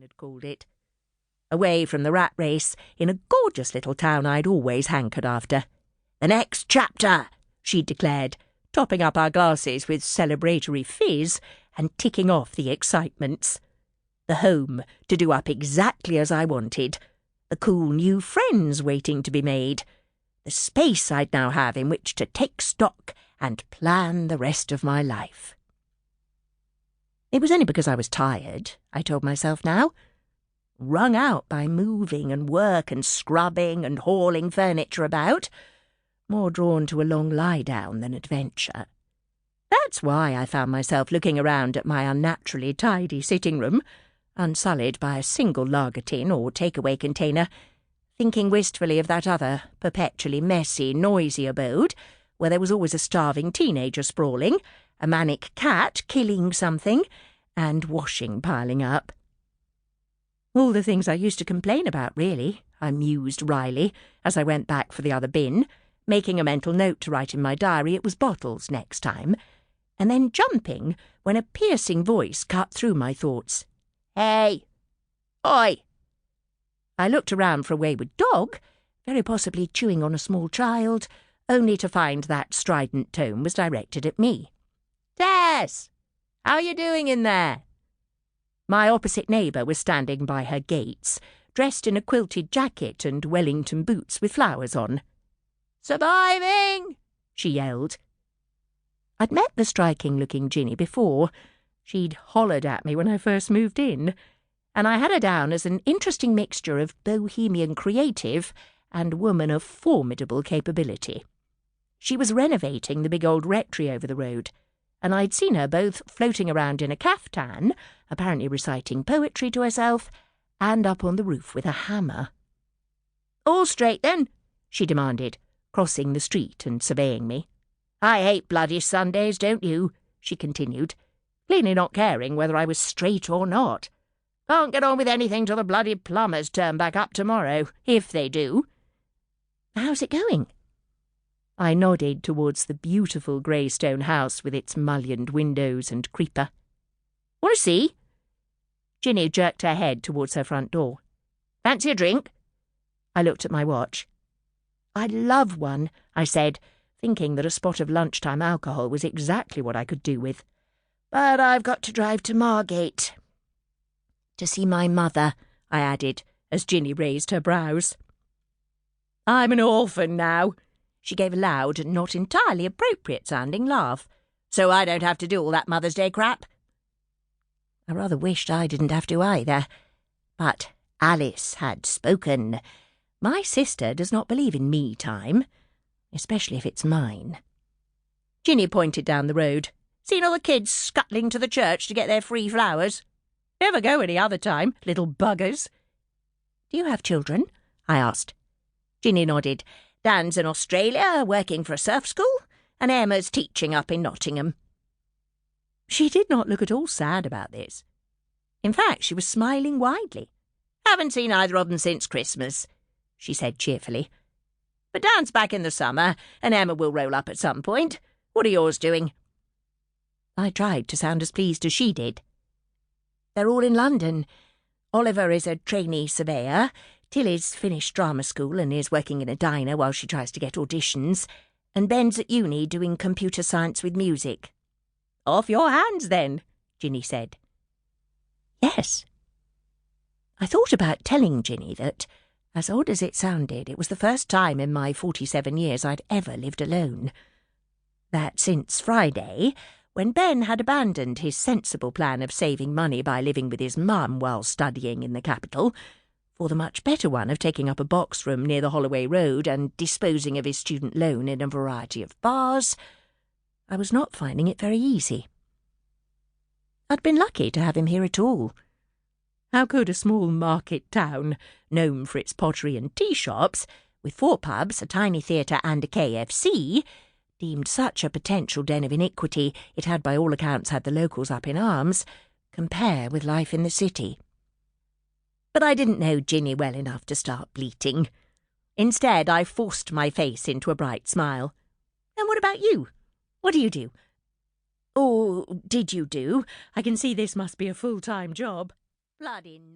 had called it. Away from the rat race, in a gorgeous little town I'd always hankered after. "The next chapter," she declared, topping up our glasses with celebratory fizz and ticking off the excitements. The home to do up exactly as I wanted, the cool new friends waiting to be made, the space I'd now have in which to take stock and plan the rest of my life. It was only because I was tired, I told myself now, wrung out by moving and work and scrubbing and hauling furniture about, more drawn to a long lie-down than adventure. That's why I found myself looking around at my unnaturally tidy sitting room, unsullied by a single lager tin or takeaway container, thinking wistfully of that other, perpetually messy, noisy abode, where there was always a starving teenager sprawling, a manic cat killing something, and washing piling up. All the things I used to complain about, really, I mused wryly as I went back for the other bin, making a mental note to write in my diary it was bottles next time, and then jumping when a piercing voice cut through my thoughts. "Hey! Oi!" I looked around for a wayward dog, very possibly chewing on a small child, only to find that strident tone was directed at me. "Tess! How you doing in there?" My opposite neighbour was standing by her gates, dressed in a quilted jacket and Wellington boots with flowers on. "Surviving!" she yelled. I'd met the striking-looking Ginny before. She'd hollered at me when I first moved in, and I had her down as an interesting mixture of bohemian creative and woman of formidable capability. She was renovating the big old rectory over the road, and I'd seen her both floating around in a caftan, apparently reciting poetry to herself, and up on the roof with a hammer. "All straight, then?" she demanded, crossing the street and surveying me. "I hate bloody Sundays, don't you?" she continued, plainly not caring whether I was straight or not. "Can't get on with anything till the bloody plumbers turn back up tomorrow, if they do." "How's it going?" I nodded towards the beautiful grey stone house with its mullioned windows and creeper. "Want to see?" Ginny jerked her head towards her front door. "Fancy a drink?" I looked at my watch. "I'd love one," I said, thinking that a spot of lunchtime alcohol was exactly what I could do with. "But I've got to drive to Margate." "To see my mother," I added, as Ginny raised her brows. "I'm an orphan now." She gave a loud and not entirely appropriate-sounding laugh. "So I don't have to do all that Mother's Day crap." I rather wished I didn't have to either. But Alice had spoken. My sister does not believe in me-time, especially if it's mine. Ginny pointed down the road. "Seen all the kids scuttling to the church to get their free flowers? Never go any other time, little buggers." "Do you have children?" I asked. Ginny nodded. "Dan's in Australia, working for a surf school, and Emma's teaching up in Nottingham." She did not look at all sad about this. In fact, she was smiling widely. "Haven't seen either of them since Christmas," she said cheerfully. "But Dan's back in the summer, and Emma will roll up at some point. What are yours doing?" I tried to sound as pleased as she did. "They're all in London. Oliver is a trainee surveyor. Tilly's finished drama school and is working in a diner while she tries to get auditions. And Ben's at uni doing computer science with music." "Off your hands, then," Ginny said. Yes. I thought about telling Ginny that, as odd as it sounded, it was the first time in my 47 years I'd ever lived alone. That since Friday, when Ben had abandoned his sensible plan of saving money by living with his mum while studying in the capital, for the much better one of taking up a box room near the Holloway Road and disposing of his student loan in a variety of bars, I was not finding it very easy. I'd been lucky to have him here at all. How could a small market town, known for its pottery and tea shops, with 4 pubs, a tiny theatre and a KFC, deemed such a potential den of iniquity it had by all accounts had the locals up in arms, compare with life in the city? But I didn't know Ginny well enough to start bleating. Instead, I forced my face into a bright smile. "And what about you? What do you do?" "Or did you do? I can see this must be a full-time job." "Bloody nuts."